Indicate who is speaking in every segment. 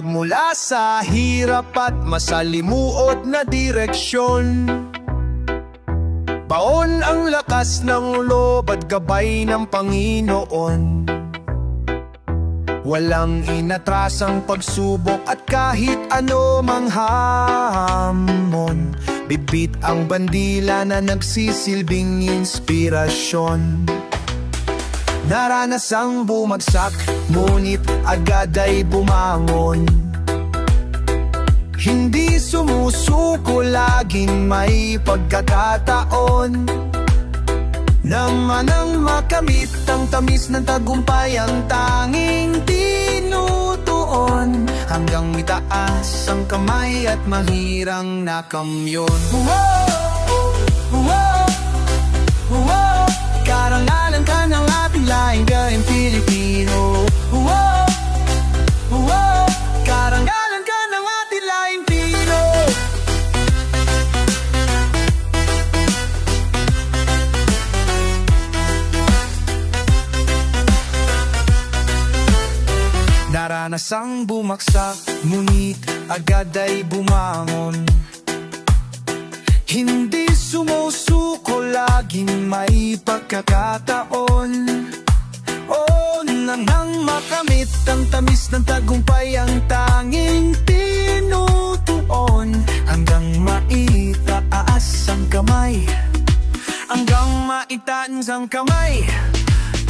Speaker 1: Nagmula sa hirap at masalimuot na direksyon, baon ang lakas ng loob at gabay ng Panginoon. Walang inatrasang pagsubok at kahit ano mang hamon, bibit ang bandila na nagsisilbing inspirasyon. Naranasang bumagsak, ngunit agad ay bumangon. Hindi sumusuko, laging may pagkakataon naman ang makamit ang tamis ng tagumpay, ang tanging tinutuon. Hanggang itaas ang kamay at mahirang nakamyon. Karangalan ka ng ating laing gayong Pilipino. Karangalan ka ng ating laing Pino. Naranasang bumagsak, ngunit agad ay bumangon. Hindi sumusuko, laging may pagkakataon nang makamit ang tamis ng tagumpay, ang tanging tinutuon. Hanggang maitaas ang kamay, hanggang maitaas ang kamay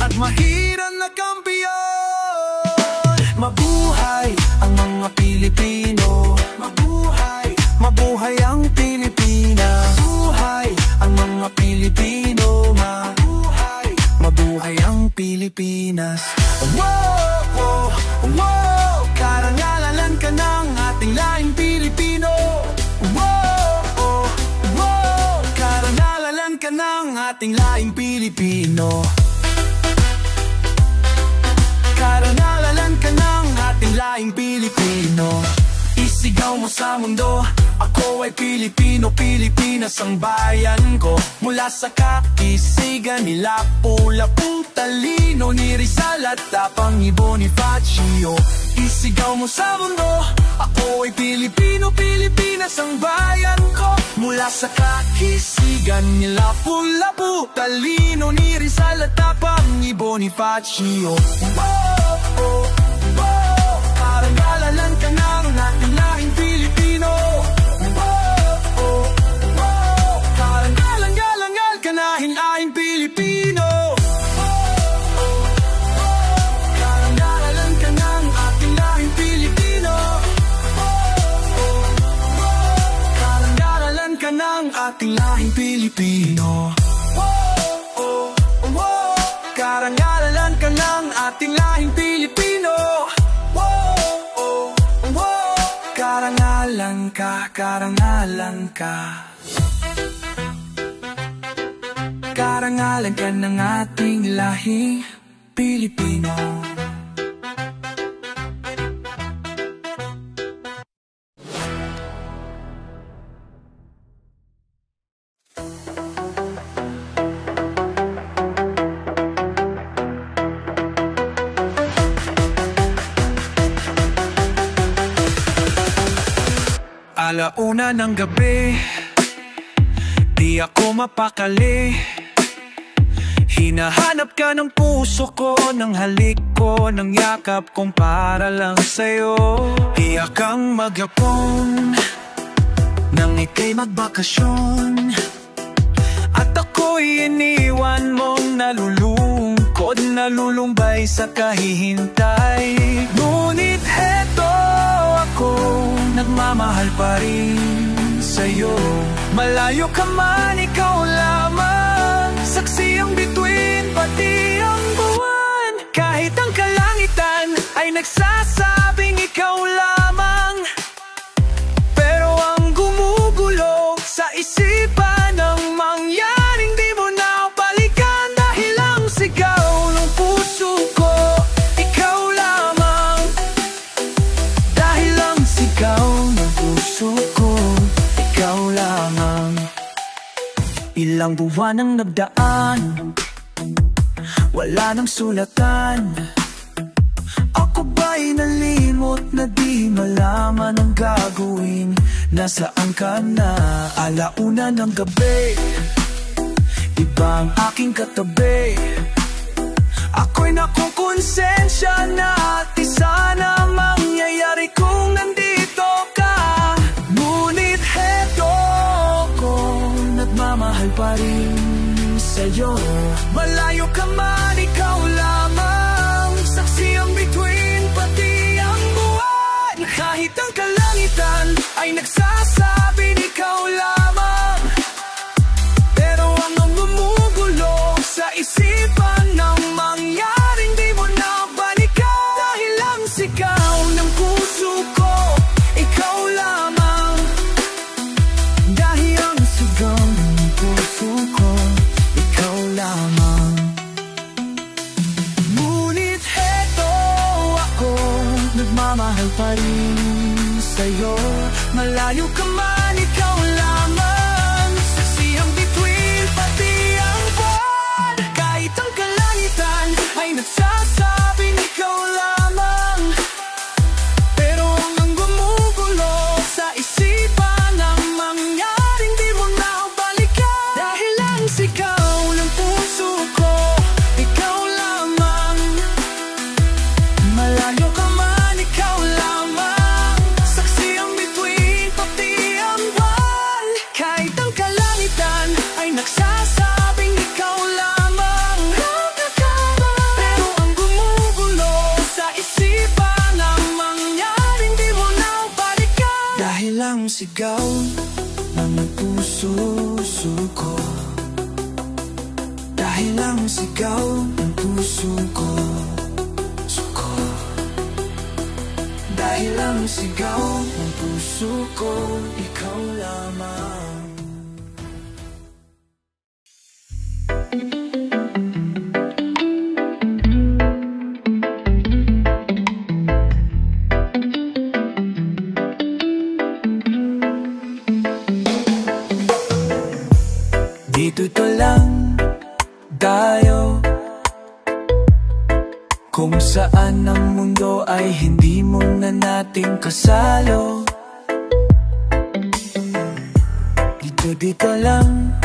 Speaker 1: at mahirang na kampiyon. Mabuhay ang mga Pilipino, mabuhay, mabuhay ang Pilipinas. Mabuhay ang mga Pilipino, mabuhay, mabuhay ang Pilipinas. Karangalan ka ng ating laing Pilipino. Karangalan ka ng ating laing Pilipino. Karangalan ka ng ating laing Pilipino. Isigaw mo sa mundo, ako ay Pilipino, Pilipinas ang bayan ko. Mula sa kakisigan ni Lapu-Lapu, talino ni Rizal at tapang ni Bonifacio. Isigaw mo sa mundo, ako ay Pilipino, Pilipinas ang bayan ko. Mula sa kakisigan ni Lapu-Lapu, talino ni Rizal at tapang ni Bonifacio. Karangalan ka ng ating laing Pilipino. Karangalan ka ng ating Pilipino. Karangalan ka ng ating laing Pilipino. Karangalan ka ng ating laing Pilipino. Karangalan ka ng ating laing Pilipino. Karangalan ka, karangalan ka. Karangalan ka ng ating lahing Pilipino. Alauna ng gabi, di ako mapakali. Hinahanap ka ng puso ko, ng halik ko, ng yakap kong para lang sa'yo. Iyak kang maghapon, nang ika'y magbakasyon, at ako'y iniwan mong nalulungkod, nalulumbay sa kahihintay. Ngunit heto ako, nagmamahal pa rin sa'yo. Malayo ka man, ikaw lamang, saksi ang bituin, pati ang buwan. Kahit ang kalangitan ay nagsasabing ikaw lamang, pero ang gumugulo sa isipan ng mangyaring di mo na balikan. Dahil ang sigaw ng puso ko, ikaw lamang. Dahil ang sigaw ng puso ko, ikaw lamang. Ilang buwan ang nagdaan, wala nang sulatan. Ako ba ay nalimot na di malaman ang gagawin. Nasaan ka na? Alauna ng gabi, ibang aking katabi. Ako'y nakukonsensya na at di sana mangyayari kung nandito ka. Ngunit heto ko, nagmamahal pa rin sa'yo. Malayo ka man, ikaw lamang, saksi ang bituin pati ang buwan. Kahit ang kalangitan ay nagsasabing ikaw lamang, pero ang gumugulo sa isipan ng mangyaring di mo na balikan. Dahil lang sigaw ng puso ko, ikaw lamang. Dahil ang sigaw ng puso ko, ikaw lamang. Ngunit heto ako, nagmamahal pa rin sa'yo. Malayo ka man, ikaw lamang, saksi ang bituin pati ang buwan. Kahit ang kalangitan ay nagsasabing ikaw lamang, pero ang gumugulo sa isipan ng mangyaring di mo na balikan. Dahil ang sigaw ng puso ko, ikaw lamang. Malayo ka man, ikaw lamang, saksi ang bituin pati ang buwan. Kahit ang kalangitan ay nagsasabing ikaw lamang, pero ang gumugulo sa isipan ng mangyaring di mo na balikan. Dahil ang sigaw ng puso ko, dahil ang sigaw ng puso ko, dahil ang sigaw ng puso ko, ikaw lamang. Dito lang tayo, kung saan ang mundo ay hindi muna nating kasalo. Dito lang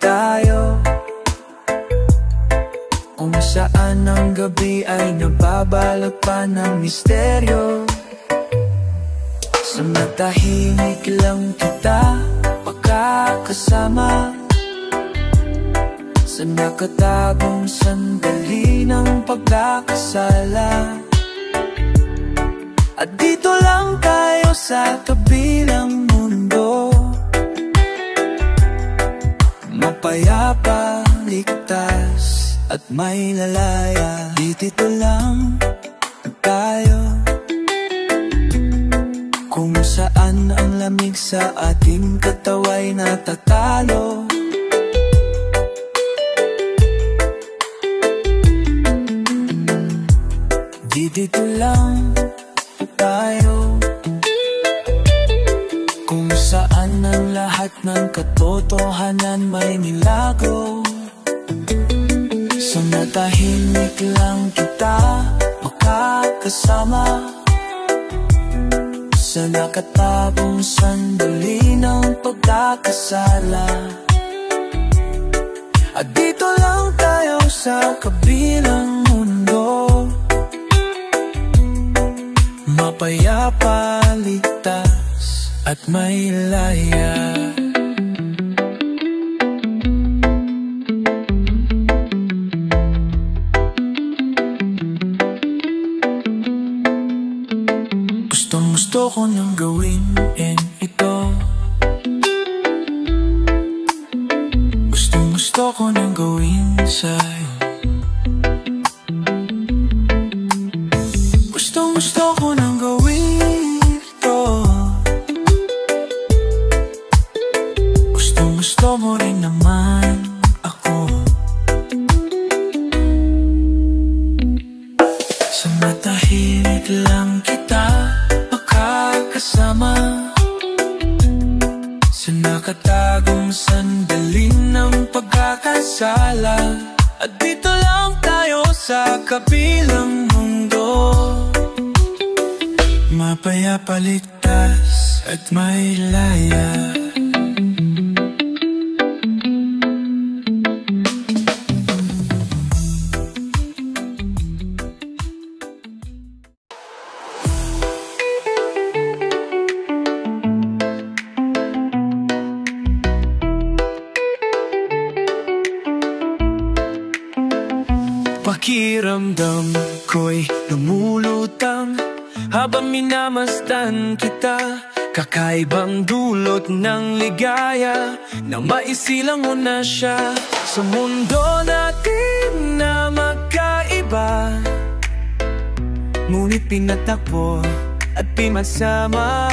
Speaker 1: tayo, kung saan ang gabi ay nababalot pa ng misteryo. Sa matahimik lang kita pagkakasama, sa nakatagong sandali ng pagkakasala. At dito lang tayo sa kabilang mundo, mapayapa, ligtas at may lalaya. Dito lang tayo, kung saan ang lamig sa ating katawa'y natatalo. Dito lang tayo, kung saan ang lahat ng katotohanan may nilago. Sa natahimik lang kita makakasama, sa nakatabong sandali ng pagkakasala. At dito lang tayo sa kabilang mundo, mapayapa, ligtas at may laya. Gusto ko nang gawin ito, gusto ko nang gawin sa'yo. Gusto ko nang gawin ito, gusto mo rin naman ako. Sa matahimik lang kita makakasama, sa nakatagong sandali ng pagkakasala. At dito lang tayo sa kabilang mundo, mapayapa, ligtas at may laya. Pakiramdam ko'y lumulutang habang minamasdan kita. Kakaibang dulot ng ligaya nang maisilang mo na siya. Sa mundo natin na magkaiba, ngunit pinatakbo at pinagsama.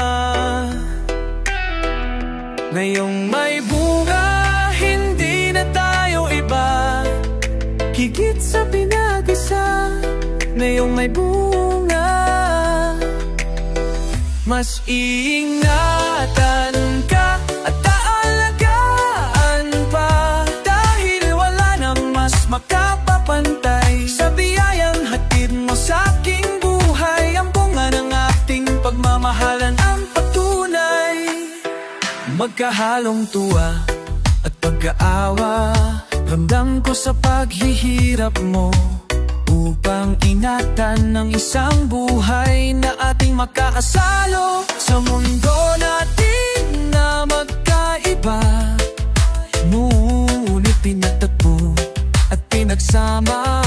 Speaker 1: Ngayong may bunga, hindi na tayo iba. Higit sa pinag-isa, ngayong may bunga. Mas iingatan ka at aalagaan pa, dahil wala nang mas makapapantay sa biyayang hatid mo sa aking buhay. Ang bunga ng ating pagmamahalan ang patunay. Magkahalong tuwa at pag-aawa, ramdam ko sa paghihirap mo, upang ingatan ng isang buhay na ating makakasalo. Sa mundo natin na magkaiba, ngunit pinagtagpo at pinagsama.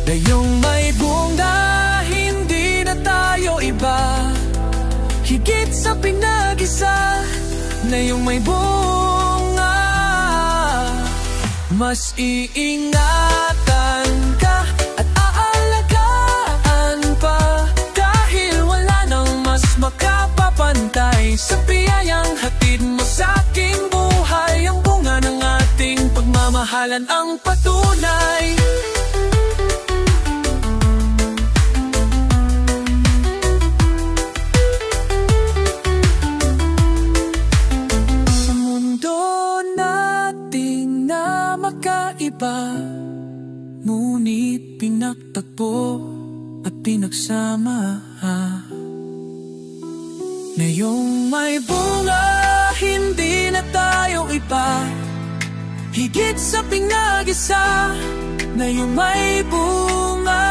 Speaker 1: Ngayong may bunga, hindi na tayo iba. Higit sa pinag-isa, ngayong may bunga. Mas iingatan ka at aalagaan pa, dahil wala nang mas makapapantay sa biyayang hatid mo sa aking buhay. Ang bunga ng ating pagmamahalan ang patunay. Ngunit pinagtagpo at pinagsama. Ngayong may bunga, hindi na tayo iba. Higit sa pinag-isa, ngayong may bunga.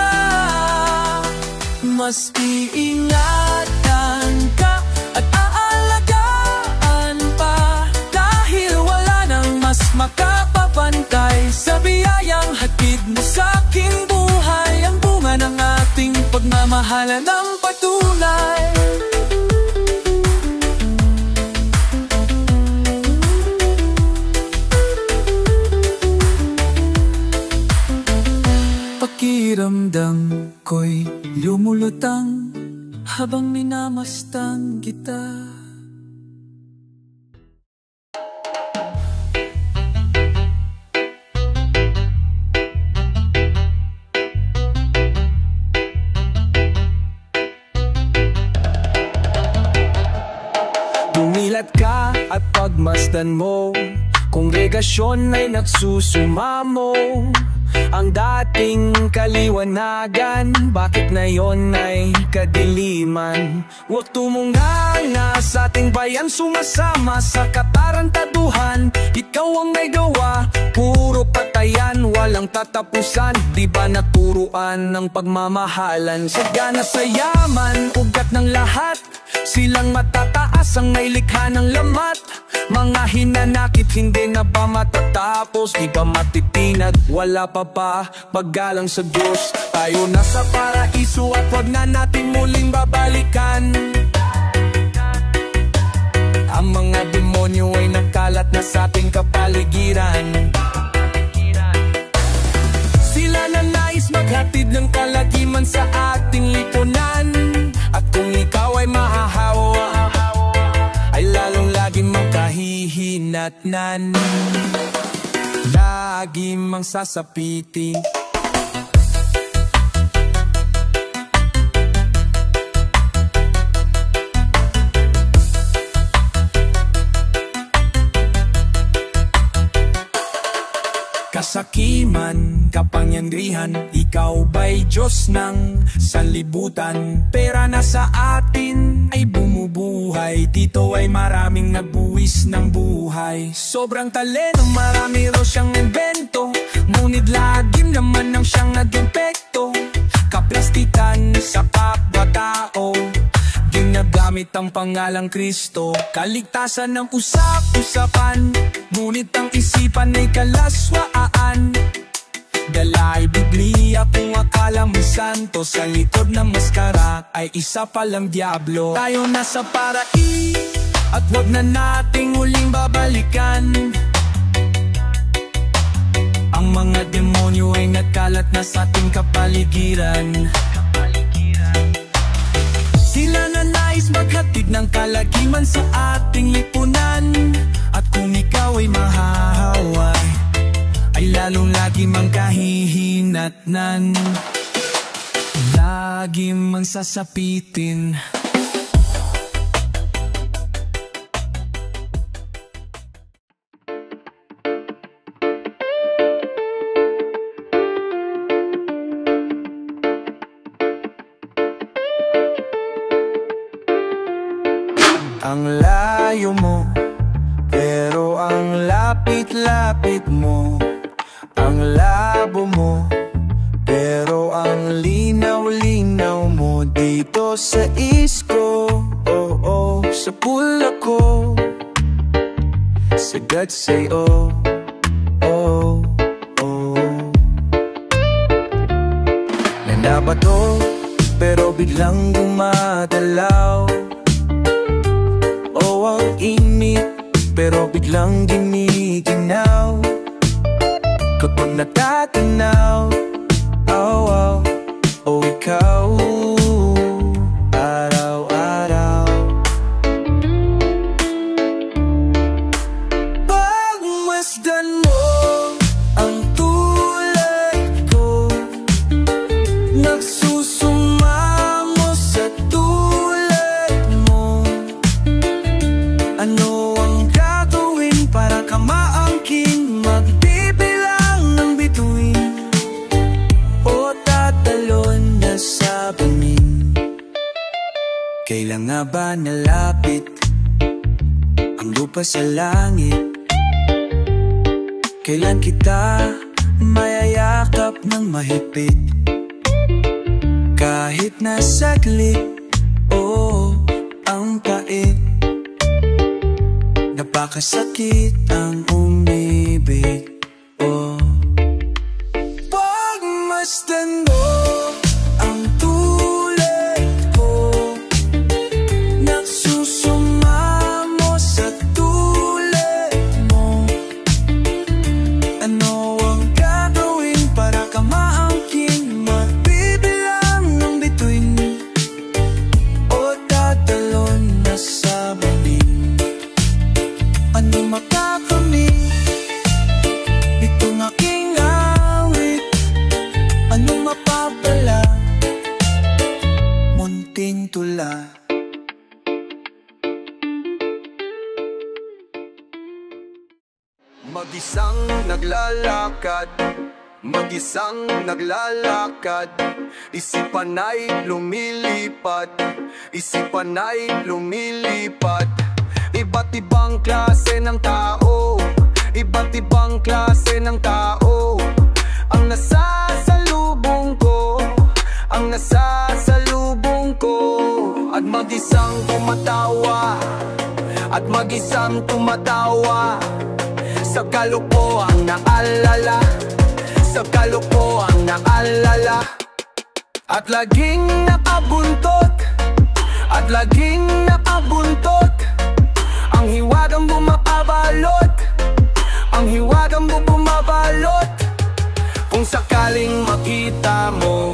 Speaker 1: Mas iingatan ka at aalagaan pa, dahil wala nang mas makapapantay sa biyayang hatid mo sa aking buhay. Ang bunga ng ating pagmamahalan ang patunay. Pakiramdam ko'y lumulutang habang minamasdan kita. Dumilat ka at pagmasdan mo, kongregasyon ay nagsusumamo. Ang dating kaliwanagan, bakit na yon ay kadiliman? Huwag tumunganga sa ating bayan, sumasama sa katarantaduhan. Ikaw ang may gawa, puro patayan, walang tatapusan. Di ba naturuan ng pagmamahalan? Sagana sa yaman, ugat ng lahat, silang matataas ang may likha ng lamat. Mga hinanakit, hindi na ba matatapos? Di ba matitinag, wala pa ba paggalang sa Diyos? Tayo na sa paraiso at wag na natin muling babalikan. Ang mga demonyo ay nagkalat na sa ating kapaligiran. Sila na nais maghatid ng kalagiman sa ating lipunan. At kung ikaw ay mahahawa, ay lalong laging magkahihinatnan, lagi mang sasapiti. kasakiman, kapangyarihan. Ikaw ba'y Diyos ng sanlibutan? Pera na sa atin ay bumubuhay, dito ay maraming nagbuwis ng buhay. Sobrang talento, marami raw siyang invento, ngunit lagim naman ang siyang nag-epekto. Kaplastikan sa kapwa-tao, ginagamit ang pangalang Kristo. Kaligtasan ng usap-usapan, ngunit ang isipan ay kalaswaan. Dala ay Biblia kung akala mo santo, sa likod ng maskara ay isa palang diablo. Tayo nasa parais at wag na nating uling babalikan. Ang mga demonyo ay nagkalat na sa ating kapaligiran. Sila na nais maghatid ng kalagiman sa ating lipunan. At kung ikaw ay mahahaway, ay lalong lagi mang kahihinatnan, lagi mang sasapitin. Ang layo mo, pero ang lapit-lapit mo. Ang labo mo, pero ang linaw-linaw mo. Dito sa Isko, oh oh, sa Bulaco, sagad say oh, oh, oh. Nanabato, pero biglang gumadalaw. Oh, ang init, pero biglang giniginaw. Kapag natatanaw, oh, oh, oh, ikaw, araw-araw. Pagmasdan mo ang tulad ko, nagsusumamo sa tulad mo. Ano ang gagawin para ka maangkin? Magbibilang ng bituin o tatalon na sa bangin? Kailan nga ba nalapit ang lupa sa langit? Kailan kita mayayakap ng mahigpit? Kahit na saglit, oh, ang pait. Napakasakit ang umibig, oh. Pagmasdan mo ang tulad ko, nagsusumamo sa tulad mo. Ano ang gagawin para ka maangkin? Magbibilang ng bituin o tatalon na sa bangin? Ano makakamit itong aking awit? Ano mapapala? Munting tula. Mag-isang naglalakad, mag-isang naglalakad. Isipan ay lumilipad, isipan ay lumilipad. Iba't ibang klase ng tao, iba't ibang klase ng tao. Ang nasasalubong ko, ang nasasalubong ko. At mag-isang tumatawa, at mag-isang tumatawa. Sa kalokohang naalala, sa kalokohang naalala. At laging nakabuntot, at laging nakabuntot. Ang hiwagang bumabalot, ang hiwagang bumabalot. Kung sakaling makita mo,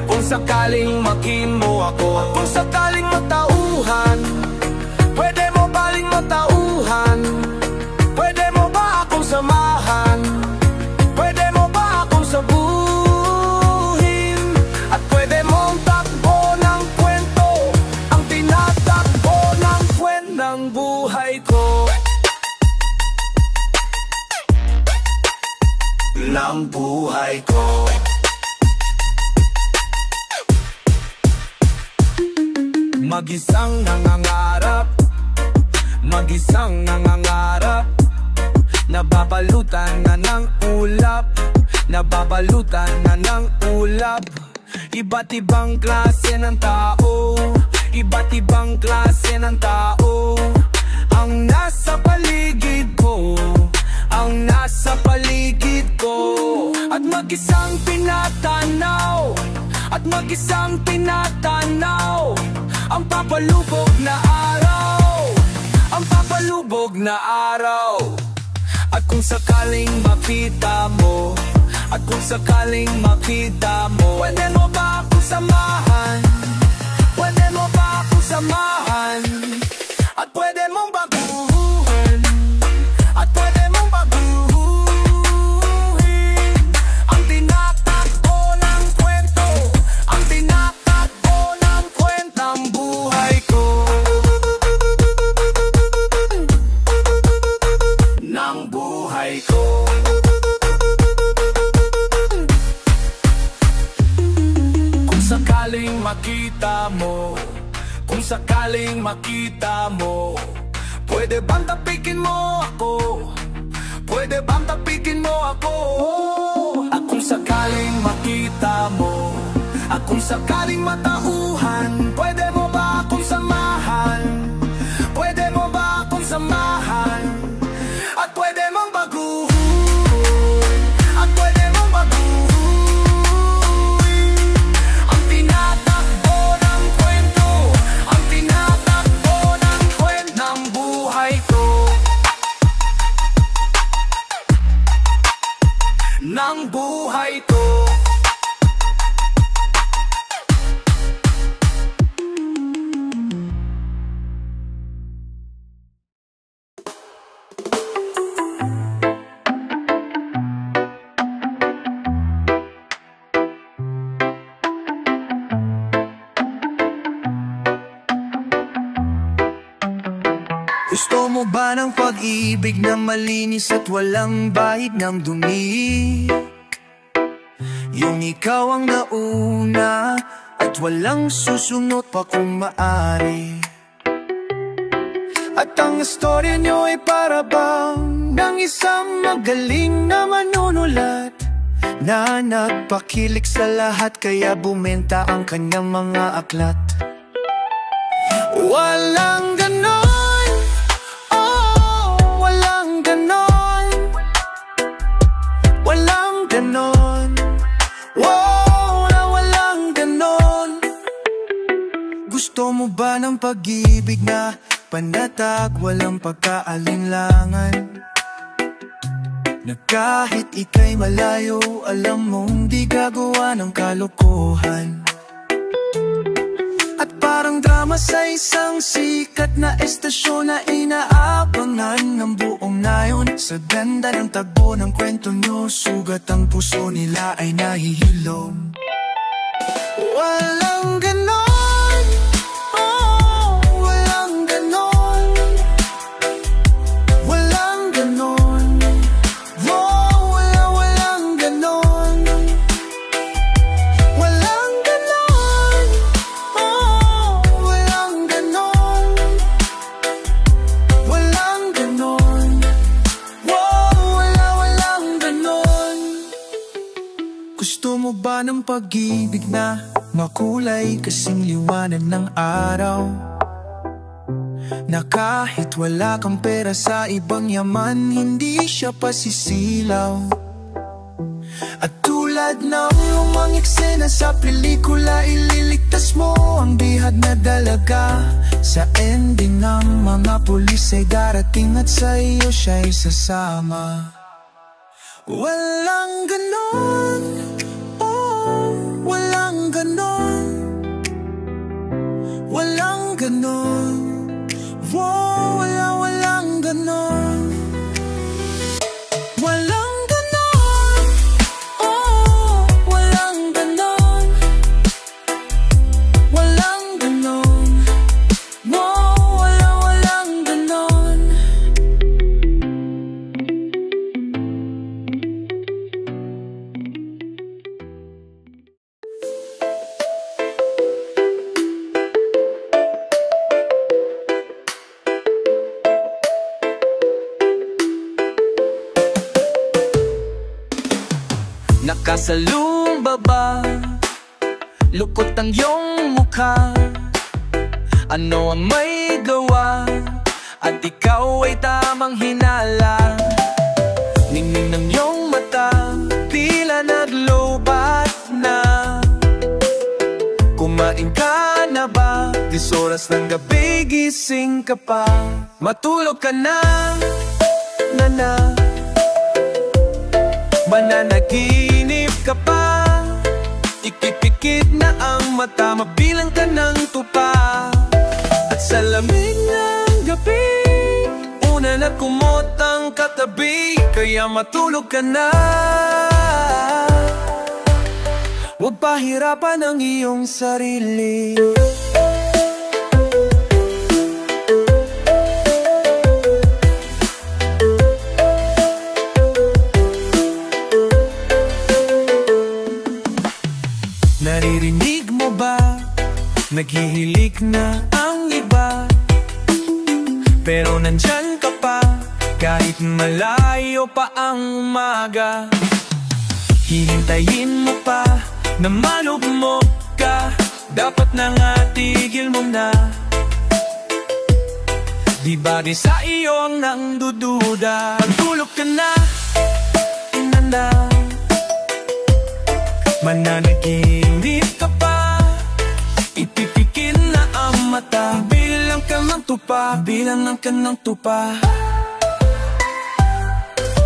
Speaker 1: kung sakaling makimo ako, kung sakaling matauhan, pwede mo baling matauhan? Pwede mo ba akong samahan? Pwede mo ba akong sabuhin? At pwede mong takbo ng kwento, ang tinatakbo ng kwentang buhay ko. ng buhay ko. Mag-isang nangangarap, mag-isang nangangarap, nababalutan na ng ulap, nababalutan na ng ulap. Iba't ibang klase ng tao, iba't ibang klase ng tao ang nasa paligid ko, ang nasa paligid ko. At mag-isang tinatanaw, at mag-isang tinatanaw ang papalubog na araw, ang papalubog na araw. At kung sakaling makita mo, at kung sakaling makita mo, pwede mo ba akong samahan? Pwede mo ba akong samahan? At pwede mong baguhin, at pwede mong baguhin ang tinatakbo ng kwento, ang tinatakbo ng kwentang buhay ko, ng buhay ko. Kung sakaling makita mo, kung sakaling makita mo, pwede bang tapikin mo ako? Pwede bang tapikin mo ako? At kung sakaling makita mo, at kung sakaling matauhan, pwede mo ba akong samahan? Pwede mo ba akong samahan? At pwede mong baguhin, at pwede mong baguhin ang tinatakbo ng kwento, ang tinatakbo ng kwentang buhay ko, ng buhay ko. Gusto mo ba ng pag-ibig na malinis at walang bahid ng dumi? Yung ikaw ang nauna at walang susunod pa kung maari. At ang istorya nyo ay para bang ng isang magaling na manunulat na nagpakilig sa lahat kaya bumenta ang kanyang mga aklat. Walang ganon, oh, walang ganon, walang ganon, wow, walang ganon. Gusto mo ba ng pag-ibig na panatag, walang pagkaalinlangan? Na kahit ika'y malayo, alam mong di gagawa ng kalokohan. At parang drama sa isang sikat na estasyon na inaabangan ng buong nayon. Sa ganda ng tagbo ng kwento nyo, sugat ang puso nila ay nahihilom. Walang ganon, oh, walang ganon, walang ganon, oh, walang ganon, walang ganon, oh, walang ganon, walang ganon, oh, walang ganon. Gusto mo ba ng pag-ibig na makulay kasing liwanag ng araw? Na kahit wala kang pera sa ibang yaman, hindi siya pasisilaw. At tulad ng lumang eksena sa pelikula, ililigtas mo ang bihag na dalaga. Sa ending ng mga pulis ay darating at sa iyo siya'y sasama. Walang ganon, oh, walang ganon, walang ganon, wow, walang ganon, walang ganon, oh, walang ganon, walang ganon, wow, walang ganon. Nakasalumbaba, lukot ang iyong mukha. Ano ang may gawa at ikaw ay tamang hinala? Ningning ng iyong mata, tila naglobat na. Kumain ka na ba? 10 oras ng gabi, gising ka pa. Matulog ka na, nana. Mananaginip ka pa, ikipikit na ang mata, mabilang ka ng tupa. At sa lamig ng gabi, una na kumot ang katabi, kaya matulog ka na. Huwag pahirapan ang iyong sarili. Naririnig mo ba? Naghihilik na ang iba, pero nandyan ka pa, kahit malayo pa ang umaga. Hihintayin mo pa na malugmok ka, dapat na nga tigil mo na. Di ba di sa iyo ang nangdududa? Magtulog ka na, inanda. Mananaginip ka pa, ipipikit na ang mata, bilang ka ng tupa, bilang ka ng tupa.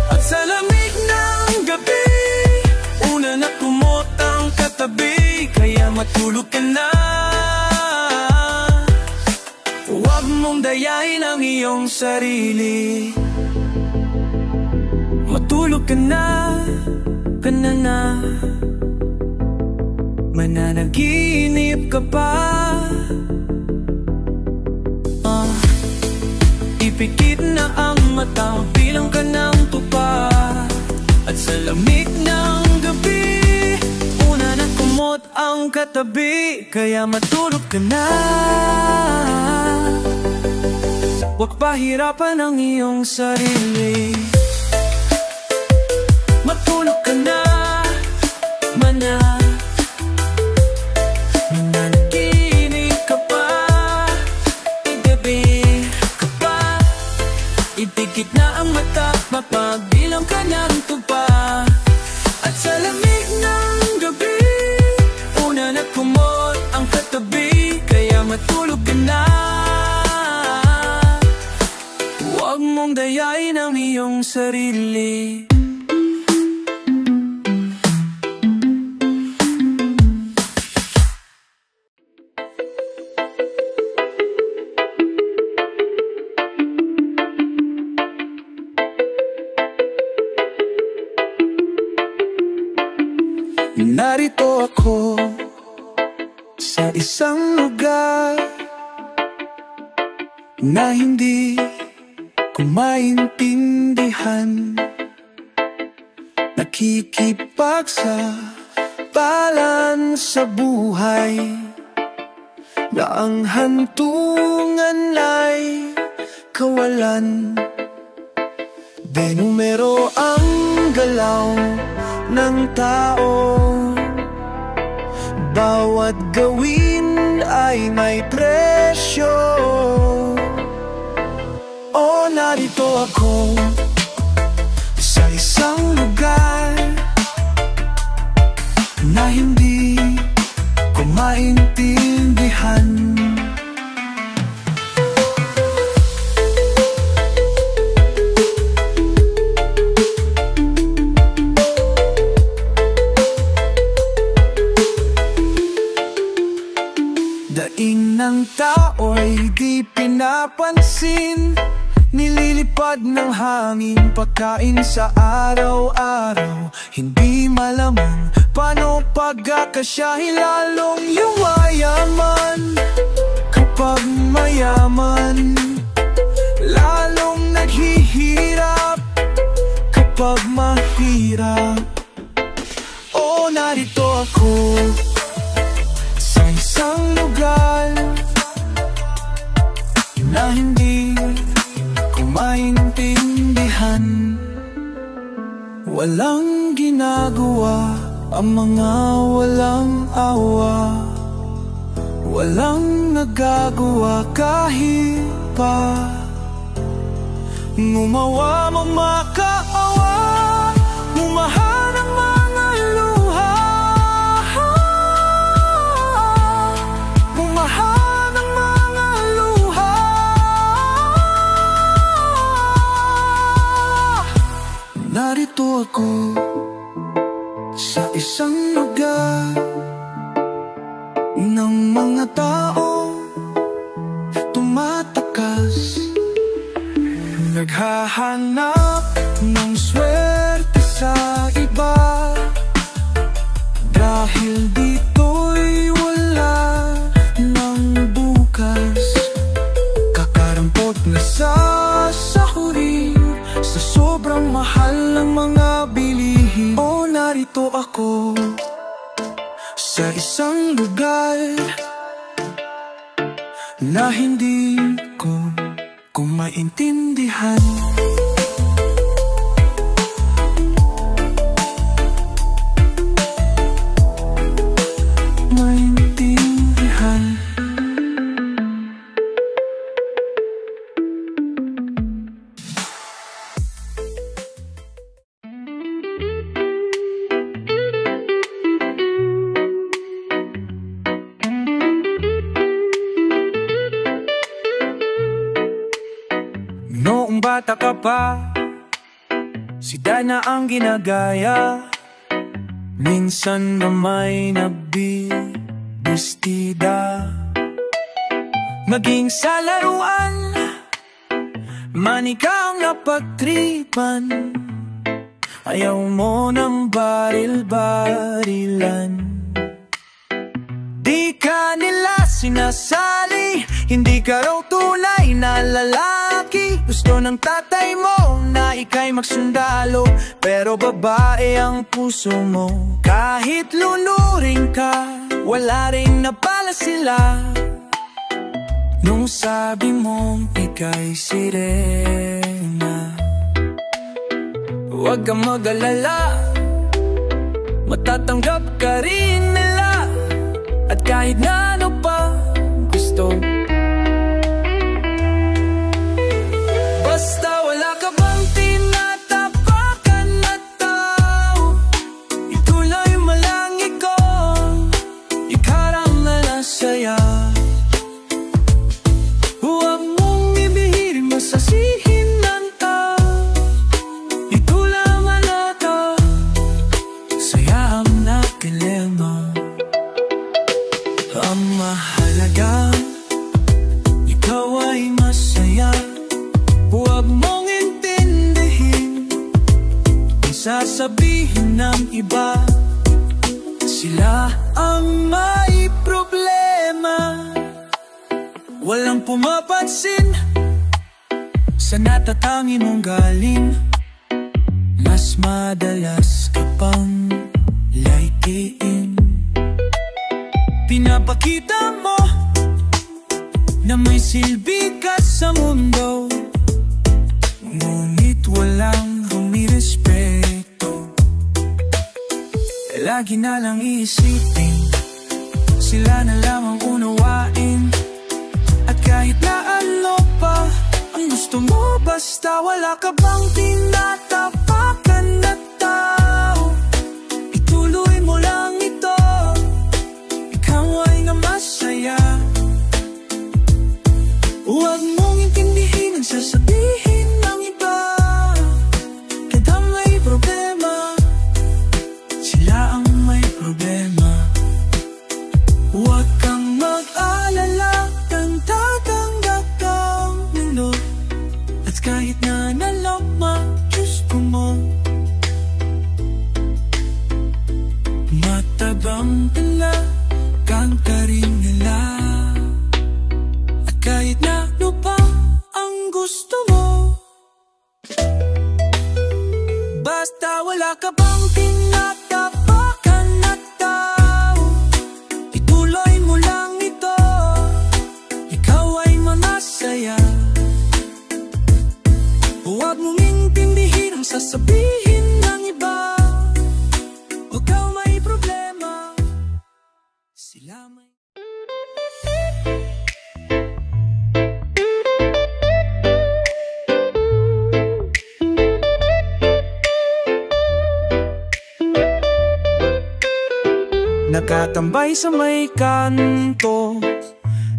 Speaker 1: At sa lamig ng gabi, una na kumot ang katabi, kaya matulog ka na. Huwag mong dayain ang iyong sarili. Matulog ka na, na. Mananaginip ka pa, ipikit na ang mata, bilang ka ng tupa. At sa lamig ng gabi, una na kumot ang katabi, kaya matulog ka na. Huwag pahirapan ang iyong sarili. Matulog ka na, mana. Mananaginip ka pa, igabi ka pa, itikit na ang mata, mapagbilang ka ng tupa. At sa lamig ng gabi, una na kumot ang katabi, kaya matulog ka na. Huwag mong dayain ang iyong sarili. Narito ako sa isang lugar na hindi ko maintindihan. Nakikipagsabalan sa buhay na ang hantungan ay kawalan. De numero ang galaw ng tao, bawat gawin ay may presyo. O narito ako sa isang lugar na hindi ko maintindihan. Daing ng tao'y di pinapansin, nililipad ng hangin, pagkain sa araw-araw. Hindi malamang paano pagkakasyahin, lalong yumayaman kapag mayaman, lalong naghihirap kapag mahirap. O narito ako sa isang lugar na hindi ko maintindihan. Walang ginagawa ang mga walang awa, walang nagagawa kahit pa ngumawa, mamakaawa, mumahan ang mga luha, mumahan ang mga luha. Narito ako sa isang lugar ng mga tao tumatakas, naghahanap ng swerte sa iba. Dahil dito'y wala ng bukas, kakarampot na sa sahurin, sa sobrang mahal ng mga bilihin. O narito ako sa isang lugar na hindi ko maintindihan. Noong bata ka pa, si Dana ang ginagaya. Minsan na may nabibistida, maging sa laruan, man ikaw napagtripan. Ayaw mo ng baril-barilan, di ka nila sinasali, hindi ka raw tunay na lalaki. Gusto ng tatay mo na ika'y magsundalo, pero babae ang puso mo. Kahit lunuring ka, wala rin napala sila nung sabi mong ika'y sirena. Huwag kang mag-alala, matatanggap ka rin nila. At kahit na ano pa gusto, basta wala ka bang tinatapakan na tao, ituloy mo lang ikaram na lang saya. Huwag mong ibihirin, masasihin ng tao, ito lang alata, saya ang nakilema. Ang mahalaga, ikaw ay masaya. Huwag mong intindihin ang sasabihin ng iba, sila ang may problema. Walang pumapansin sa natatangi mong galing, mas madalas ka pang laikiin. Pinapakita mo na may silbi ka sa mundo, ngunit walang humirespeto. Lagi na lang iisipin, sila na lamang unawain. At kahit na ano pa ang gusto mo, basta wala ka bang tinatapakan na tao, ituloy mo lang ito, ikaw ay nga masaya. Huwag mong intindihin ang sasabihin ng iba, kada may problema, sila ang may problema. Huwag kang mag-alala, kang tatanggap kang mundo. At kahit na nalama, gusto mo, matabang tala kang karin nila. At kahit na lupa ang gusto mo, basta wala ka bang tinatapakan na tao, ituloy mo lang ito, ikaw ay manasaya. Huwag mong intindihin ang sasabihin ng iba, ikaw may nakatambay sa may kanto,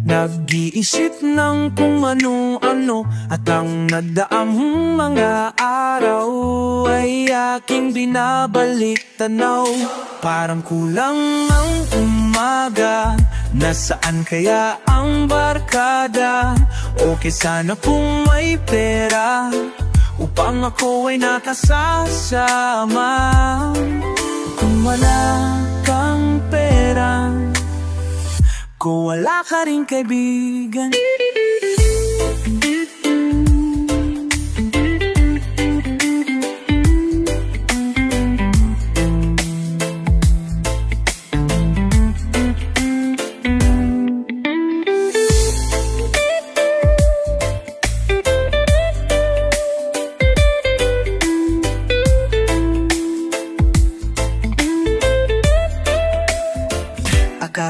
Speaker 1: nag-iisip ng kung ano-ano. At ang nagdaang mga araw ay aking binabalik tanaw. Parang kulang ang umaga, nasaan kaya ang barkada? Okay sana kung may pera upang ako ay nakasasama. Kung wala kang pera, kung wala ka rin kaibigan,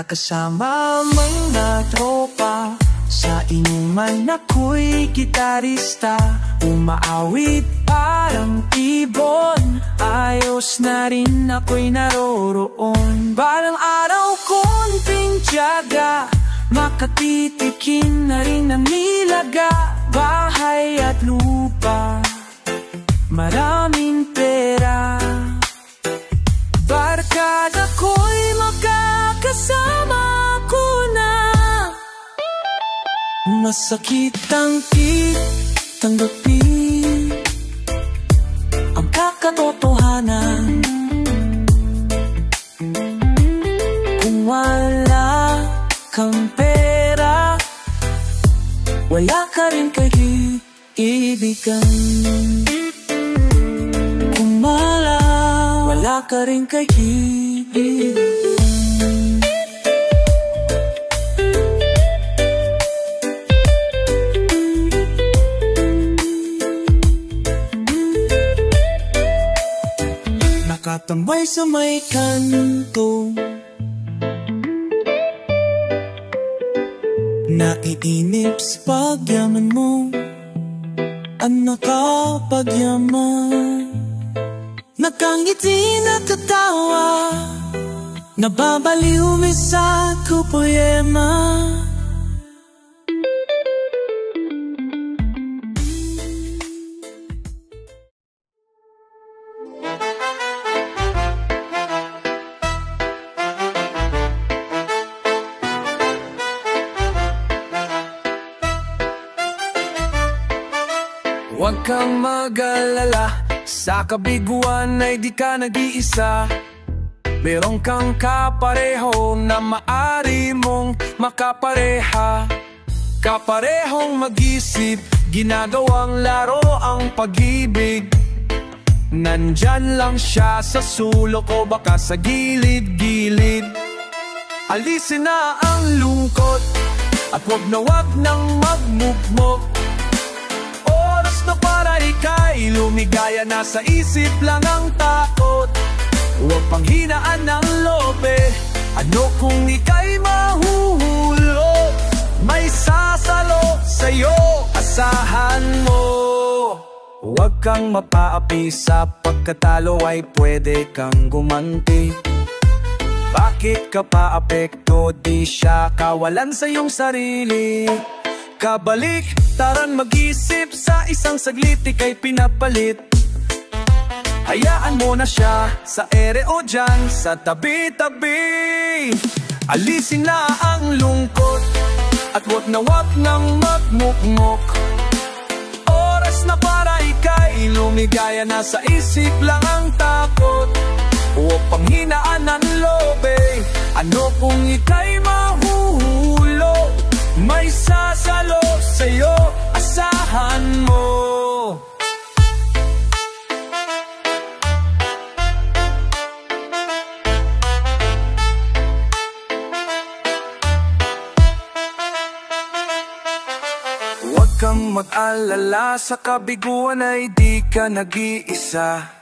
Speaker 1: kasama mga tropa, sa inuman ako'y gitarista, umaawit parang ibon, ayos na rin ako'y naroroon. Balang araw konting tiyaga, makatitikim na rin ang nilaga. Bahay at lupa, maraming pera, barkada ko'y makakasama ko na. Masakit ang tanggapin ang kakatotohanan. Kung wala kang pera, wala ka rin kaibigan. Kung wala ka rin kaibigan. Nakatambay sa may kanto, naiinip sa pagyaman mo, ang nakapagyaman. Nakangiti na tatawa, nababaliw sa poema. Huwag kang mag-alala, sa kabiguan ay di ka nag-iisa. Meron kang kapareho na maari mong makapareha. Kaparehong mag-isip, ginagawang laro ang pag-ibig. Nandyan lang siya sa sulok o baka sa gilid-gilid. Alisin na ang lungkot at wag nang magmukmok. Na para ika'y lumigaya, nasa isip lang ang takot. Huwag panghinaan ng lobe, ano kung ika'y mahuhulog? May sasalo sa'yo, asahan mo. Huwag kang mapaapi, sa pagkatalo ay pwede kang gumanti. Bakit ka pa apekto, di siya kawalan sa iyong sarili? Kabalik, taran mag-isip, sa isang saglit ika'y pinapalit. Hayaan mo na siya sa ere o dyan sa tabi-tabi. Alisin na ang lungkot at wag nang magmukmok. Oras na para ika'y lumigaya, nasa isip lang ang takot. Huwag panghinaan ng lobe, ano kung ika'y mahuhulog? May sasalo sa'yo, asahan mo. Huwag kang mag-alala, sa kabiguan ay di ka nag-iisa.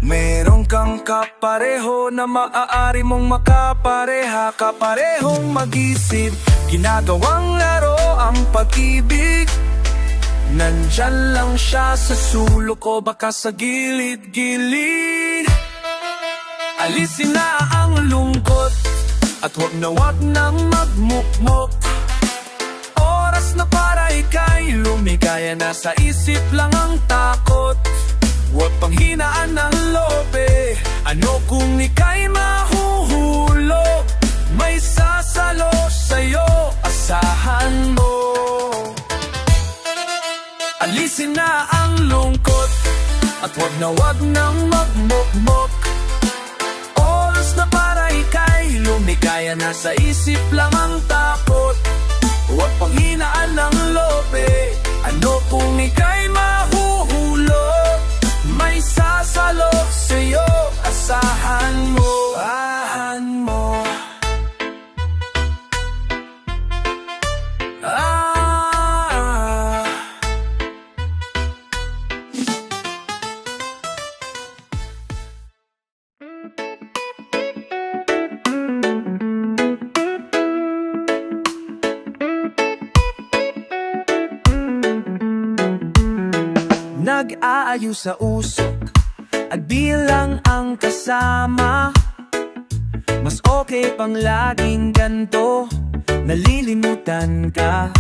Speaker 1: Meron kang kapareho na maaari mong makapareha. Kaparehong mag-isip, ginagawang laro ang pag-ibig. Nandyan lang siya sa sulok o baka sa gilid-gilid. Alisin na ang lungkot At wag nang magmukmok. Oras na para ika'y lumigaya, nasa isip lang ang takot. Huwag pang hinaan ng lobe. Ano kung ika'y mahuhulog? May sasalo sa'yo, asahan mo. Alisin na ang lungkot, at wag nang magmukmok. Oras na para ika'y lumigaya, nasa isip lang ang takot. Huwag pang hinaan ng lobe. Ano kung ika'y mahuhulog? May sasalo sa'yo, asahan mo. Asahan mo. Nag-aayos sa usok at bilang ang kasama. Mas okay pang laging ganto, nalilimutan ka.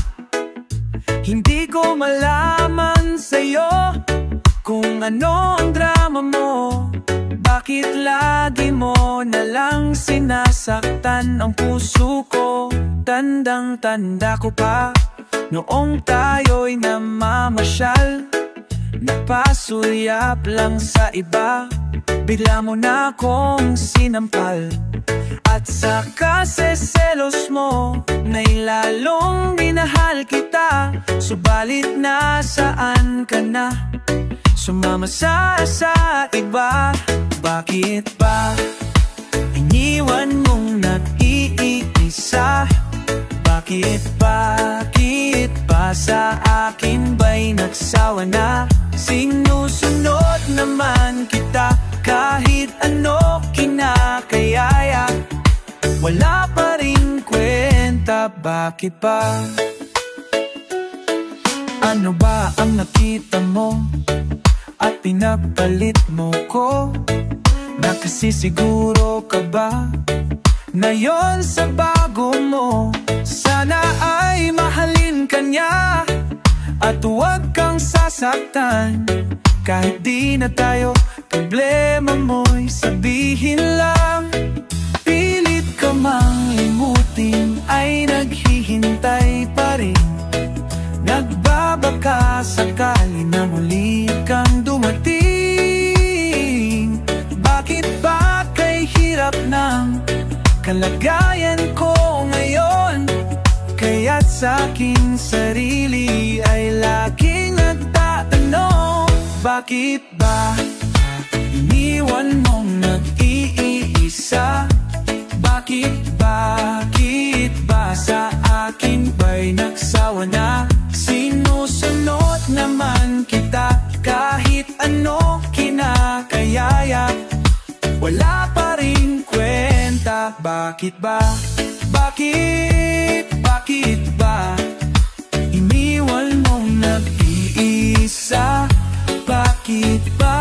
Speaker 1: Hindi ko malaman sa'yo kung ano ang drama mo. Bakit lagi mo nalang sinasaktan ang puso ko? Tandang-tanda ko pa noong tayo'y namamasyal, napasulyap lang sa iba, bigla mo na akong sinampal. At sa kaseselos mo, may lalong minahal kita. Subalit nasaan ka na? Sumama sa iba. Bakit ba iniwan mong nag-iisa? Bakit ba sa akin ba'y nagsawa na? Sinusunod naman kita kahit ano kinakayaya. Wala pa rin kwenta, bakit ba? Ano ba ang nakita mo at pinagpalit mo ko? Nakasisiguro ka ba na yon sa bago mo? Sana ay mahalin ka niya at huwag kang sasaktan. Kahit di na tayo, problema mo'y sabihin lang. Pilit ka mang limutin, ay naghihintay pa rin. Nagbabaka sakali na muli kang dumating. Bakit ba kay hirap ng kalagayan ko ngayon? Kaya't sa'king sarili ay laging nagtatanong, bakit ba iniwan mong nag-iisa? Bakit ba sa akin ba'y nagsawa na? Sinusunod naman kita kahit ano kinakayaya. Wala pa rin kwenta, bakit ba? Bakit ba iniwan mong nag-iisa? Bakit ba?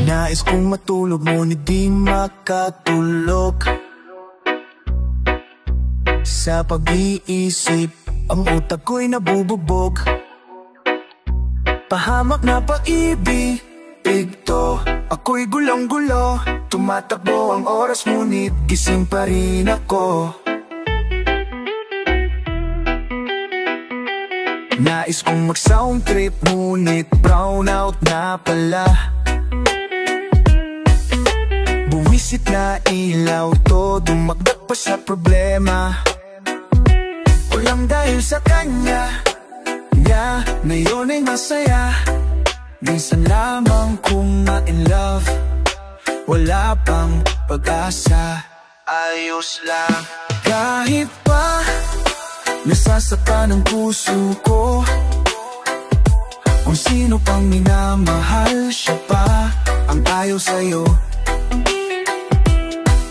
Speaker 1: Nais kong matulog ngunit di makatulog. Sa pag-iisip, ang utak ko'y nabubugbog. Pahamak na pag-ibig to, ako'y gulang-gulo. Tumatakbo ang oras ngunit gising pa rin ako. Nais kong mag-sound trip ngunit brown out na pala. Buwisit na ilaw to, dumagdag pa sa problema. Walang dahil sa kanya, ngayon ay masaya. Minsan lamang kung ma-in love, wala pang pag-asa, ayos lang. Kahit pa Nasasaka ng puso ko. Kung sino pang minamahal, siya pa ang ayaw sa'yo.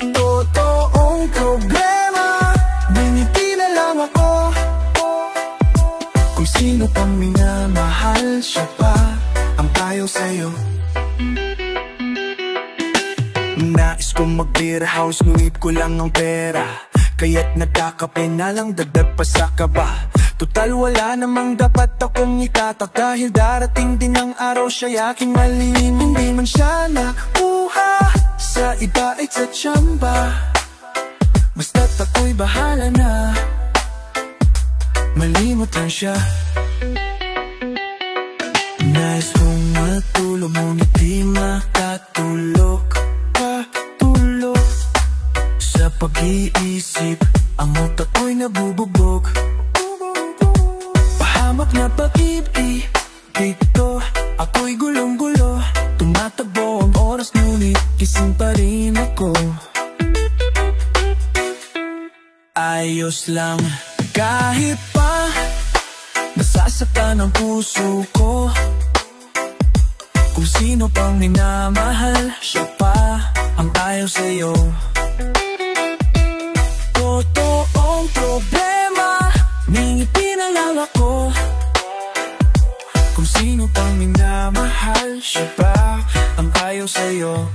Speaker 1: Totoong problema, ngingiti na lang ako. Kung sino pang minamahal, siya pa ang ayaw sa'yo. Nais kong mag-beer house, ngunit kulang ang pera, kaya't nagkakape na lang, dagdag pa sa kaba. Total wala namang dapat akong itatak, dahil darating din ang araw siya'y aking malinin. Hindi man siya nakuha sa iba ay sa tsamba, basta't ako'y bahala na malimot lang siya. Nais kong matulog, ngunit di makatulog. Patulog sa pag-iisip, ang utak ko'y nabububog. Pahamak na pag-ibig dito, ako'y gulong-gulo. Tumatakbo ang oras, ngunit gising pa rin ako. Ayos lang kahit pa nasasaktan ang puso ko. Kung sino pang minamahal, siya pa ang ayaw sa'yo. Totoong problema, ngingiti na lang ako. Kung sino pang minamahal, siya pa ang ayaw sa'yo.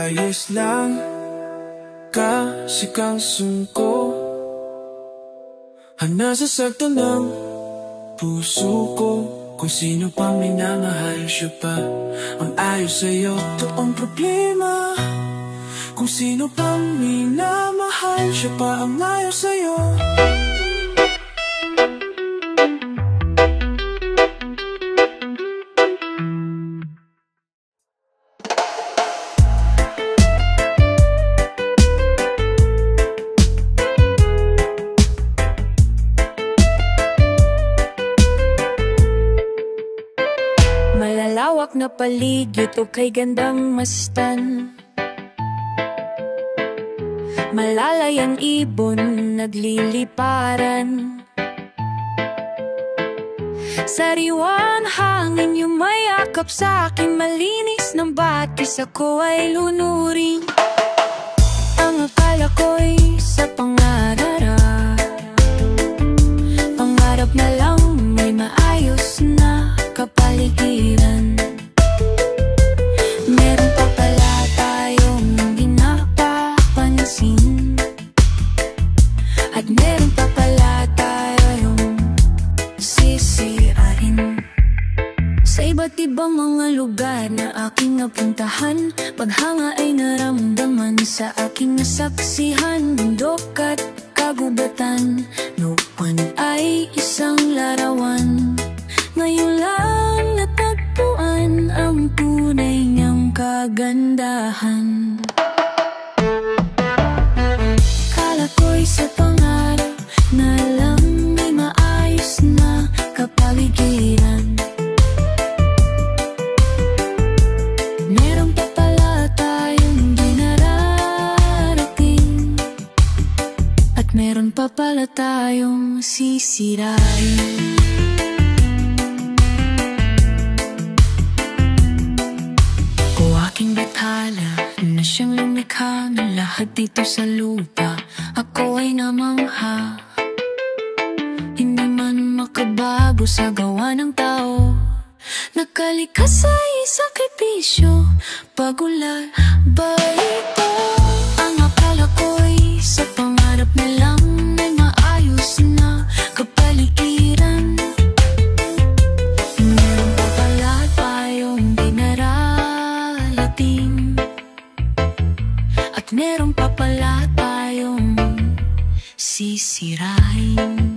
Speaker 1: Ayos lang kasi kang sungko, ang nasasaktan ng puso ko. Kung sino pang minamahal, siya pa ang ayaw sa'yo. Ito ang problema, kung sino pang minamahal, siya pa ang ayaw sa'yo.
Speaker 2: Malalawak na paligid o kay gandang mastan, malalayang ibon nagliliparan. Sariwan hangin yumayakap sa akin, malinis ng batis ako ay lunurin. Ang akala ko'y sa pangarap, pangarap na lang may maayos na kapaligiran. Meron pa pala tayong hindi napapansin, at meron pa pala tayong sisirain. Sa iba't ibang mga lugar na aking napuntahan, paghanga ay naramdaman sa aking nasaksihan. Bundok at kagubatan, noon ay isang larawan. Ngayon lang natagpuan ang tunay niyang kagandahan. Kala ko'y sa pangarap na lang may maayos na kapaligiran. Meron pa pala tayong di nararating, at meron pa pala tayong sisirain. Aking bathala na siyang lumikha ng lahat dito sa lupa, ako ay namangha. Hindi man makabago sa gawa ng tao, nakalikha sa sakripisyo, pagulat ba ito? Ang akala ko'y sa pangarap na lang may maayos na kapaligiran. Meron pa pala tayong dinarating, at meron pa pala tayong sisirain.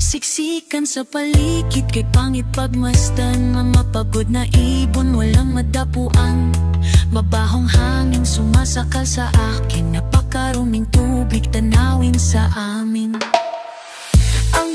Speaker 2: Siksikan sa paligid kay pangit pagmasdan, ang mapagod na ibon walang madapuan. Mabahong hangin sumasakal sa akin, napakaruming tubig tanawin sa amin. Ang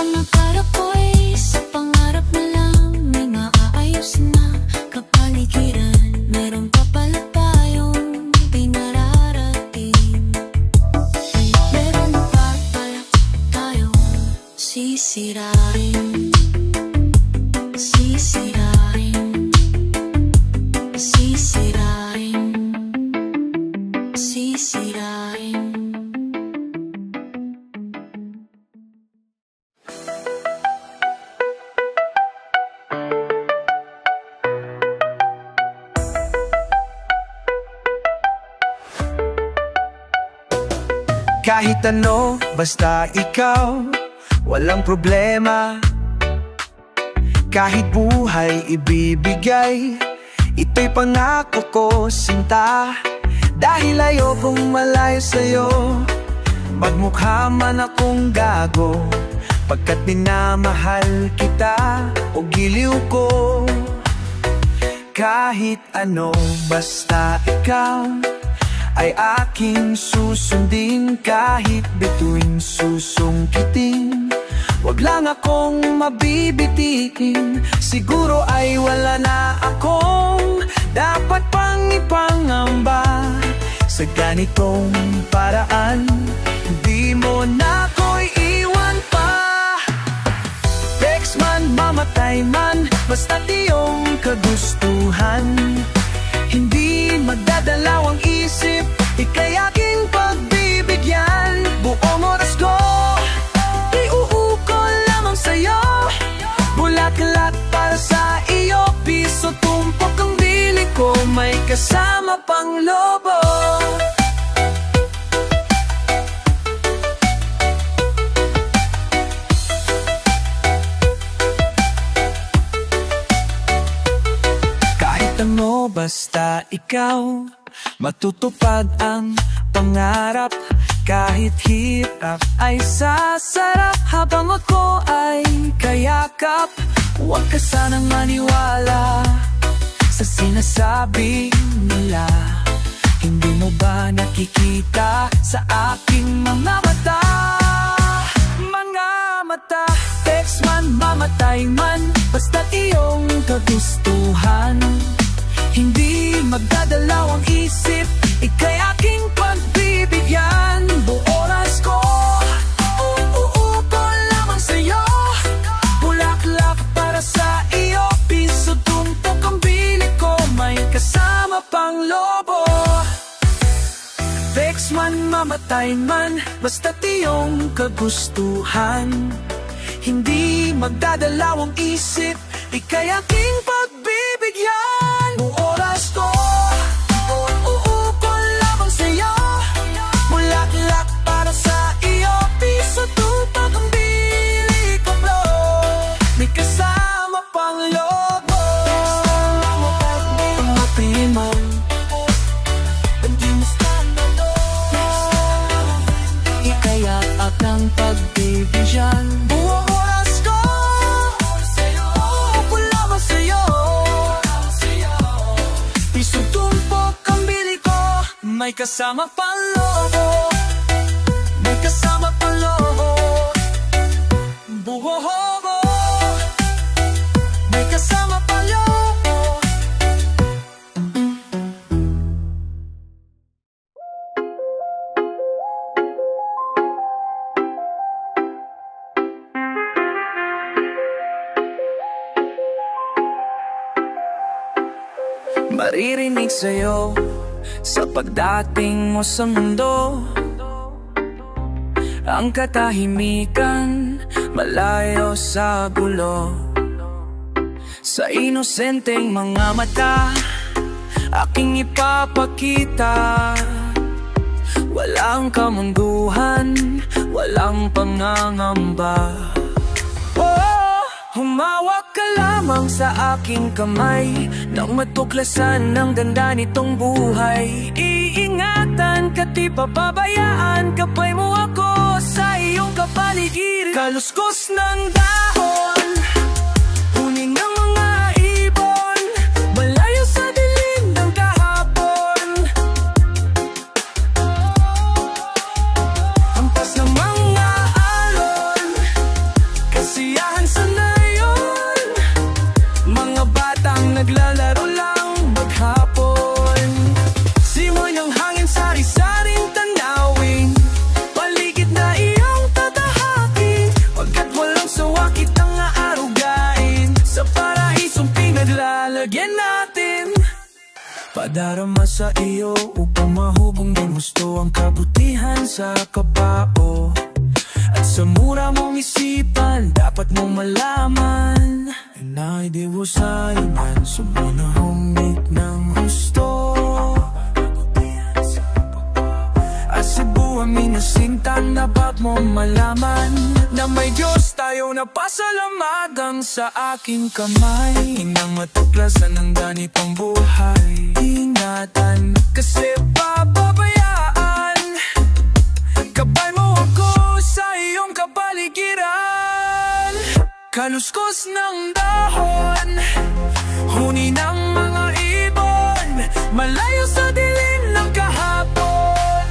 Speaker 2: Ang akala ko'y sa pangarap na lang may maaayos na kapaligiran. Meron pa pala tayong di nararating. Meron pa pala tayong sisirain. Sisirain. Sisirain. Sisirain.
Speaker 1: Kahit ano, basta ikaw, walang problema. Kahit buhay ibibigay, ito'y pangako ko, sinta. Dahil ayokong malayo sa'yo, magmukha man akong gago, pagkat minamahal kita o giliw ko. Kahit ano, basta ikaw ay aking susundin. Kahit bituin susungkitin, wag lang akong mabibitiin. Siguro ay wala na akong dapat pang ipangamba. Sa ganitong paraan, di mo na ako'y iwan pa. Text man, mamatay man, basta't iyong kagustuhan. Hindi magdadalawang isip, ika'y aking pagbibigyan. Buong oras ko, iuukol lamang sa'yo. Bulaklak para sa iyo, piso tumpok ang bili ko, may kasama pang lobo. Kahit ano, basta ikaw, matutupad ang pangarap. Kahit hirap ay sasarap, habang ako ay kayakap. Huwag ka sanang maniwala sa sinasabi nila. Hindi mo ba nakikita sa aking mga mata? Mga mata, text man, mamatay man, basta't iyong kagustuhan. Hindi magdadalawang isip, ika'y aking pagbibigyan. Buong oras ko, uuukol lamang sa'yo. Bulaklak para sa iyo, piso tumpok ang bili ko, may kasama pang lobo. Text man, mamatay man, basta't iyong kagustuhan. Hindi magdadalawang isip, ika'y aking pagbibigyan. Buong oras ko, uukol lamang sa'yo. Bulaklak para sa iyo, piso tumpok ang bili ko, bro. May kasama pang lobo. Pangapin mo, hindi mo skandalo. Ika'y akang pagbibigyan. Buong oras ko, uukol lamang sa'yo. Piso tumpok ang bili ko, may kasama pang lobo. May kasama pang lobo. Buhohobo, may kasama pang lobo. Maririnig sa'yo sa pagdating mo sa mundo, ang katahimikan malayo sa gulo. Sa inosenteng mga mata, aking ipapakita, walang kamunduhan, walang pangangamba. Humawak ka lamang sa aking kamay, nang matuklasan ng ganda nitong buhay. Iingatan ka, di pababayaan, kapay mo ako sa iyong kapaligiran. Kaluskos ng dahon, huning ng mga ibon, malayo sa dilim ng kahapon. Hampas ng mga alon, Nadarama sa iyo upang mahubong ng gusto ang kabutihan sa kapao. At sa mura mong isipan, dapat mong malaman na di mo sayang sa panahong ng gusto. At sa buwang minasintan, dapat mong malaman na may Diyos tayo na pasalamagang sa aking kamay. Nang matuklasan ang ganitong buhay, ingatan kasi pababayaan. Gabay mo ako sa iyong kapaligiran. Kaluskos ng dahon, huni ng mga ibon, malayo sa dilim ng kahapon.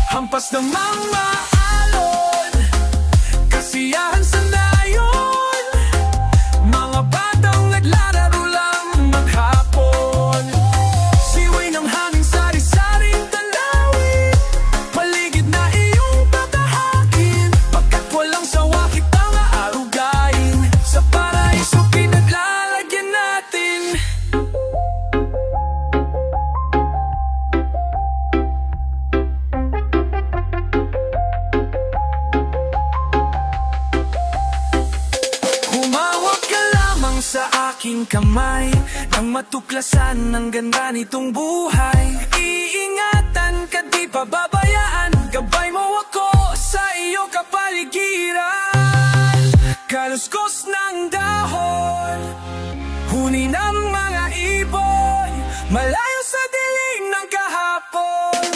Speaker 1: Hampas ng mga alon, kasiyahan sa nayon, mga batang naglalaro lang maghapon. Siway ng hangin, sari-saring tanawin, paligid na iyong tatahakin. Pagkat walang sawa kitang aarugain, sa paraiso pinaglalagyan natin. Humawak ka lamang sa aking kamay, nang matuklasan ang ganda nitong buhay. Iingatan ka, di pababayaan, gabay mo ako sa iyo kapaligiran. Kaluskos ng dahon, huni ng mga ibon, malayo sa dilim ng kahapon.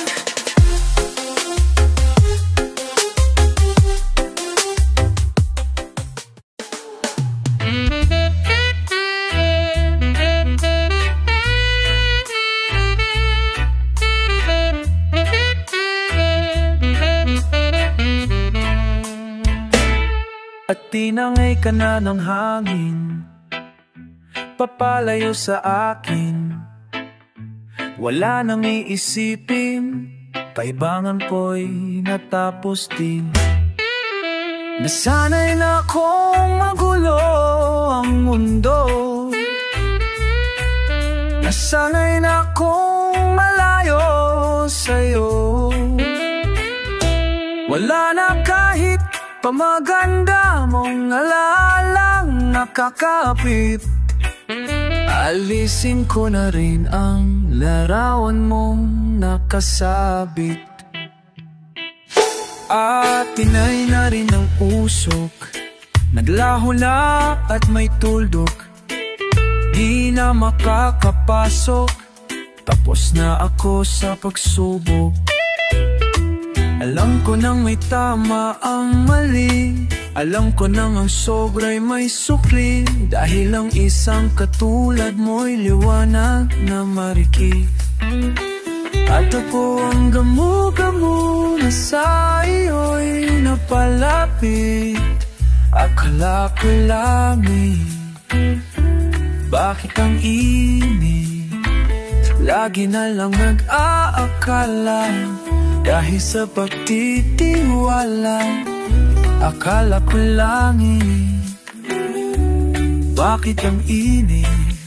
Speaker 1: At tinangay ka na ng hangin, papalayo sa akin. Wala nang iisipin, kaibangan ko'y natapos din. Nasanay na akong magulo ang mundo, nasanay na akong malayo sa'yo. Wala na kahit pamaganda mong alalang nakakapit. Alisin ko na rin ang larawan mong nakasabit. At tinay na rin ang usok, naglaho na at may tuldok. Di na makakapasok, tapos na ako sa pagsubok. Alam ko nang may tama ang mali, alam ko nang ang sobra'y may sukli. Dahil ang isang katulad mo'y liwanag na marikit. At ako ang gamu-gamu na sa iyo'y napalapit. Akala ko langit, bakit ang init? Lagi na lang nag-aakala, dahil sa pagtitiwala. Akala ko langit, bakit ang init?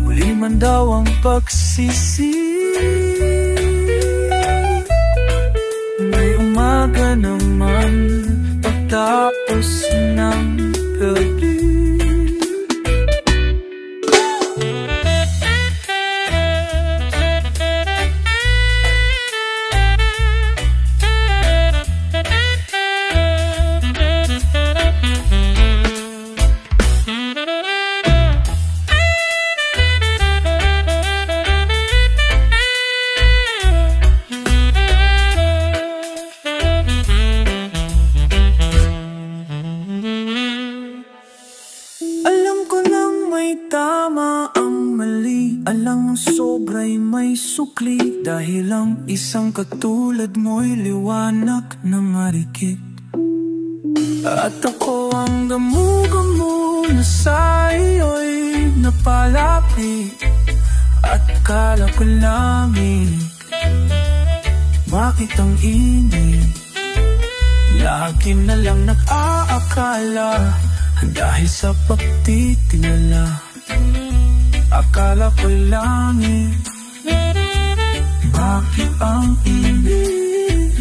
Speaker 1: Huli man daw ang pagsisi. May umaga naman pagtapos ng gabi. Sobra'y may sukli, dahil ang isang katulad mo'y liwanag na marikit. At ako ang gamu-gamu na sa iyo'y napalapit. At akala ko langit, bakit ang init? Lagi na lang nag-aakala, dahil sa pagtitingala. Akala ko'y langit, bakit ang init?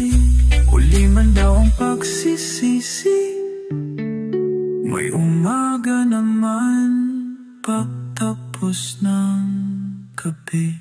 Speaker 1: Huli man daw ang pagsisisi. May umaga naman pagtapos ng gabi.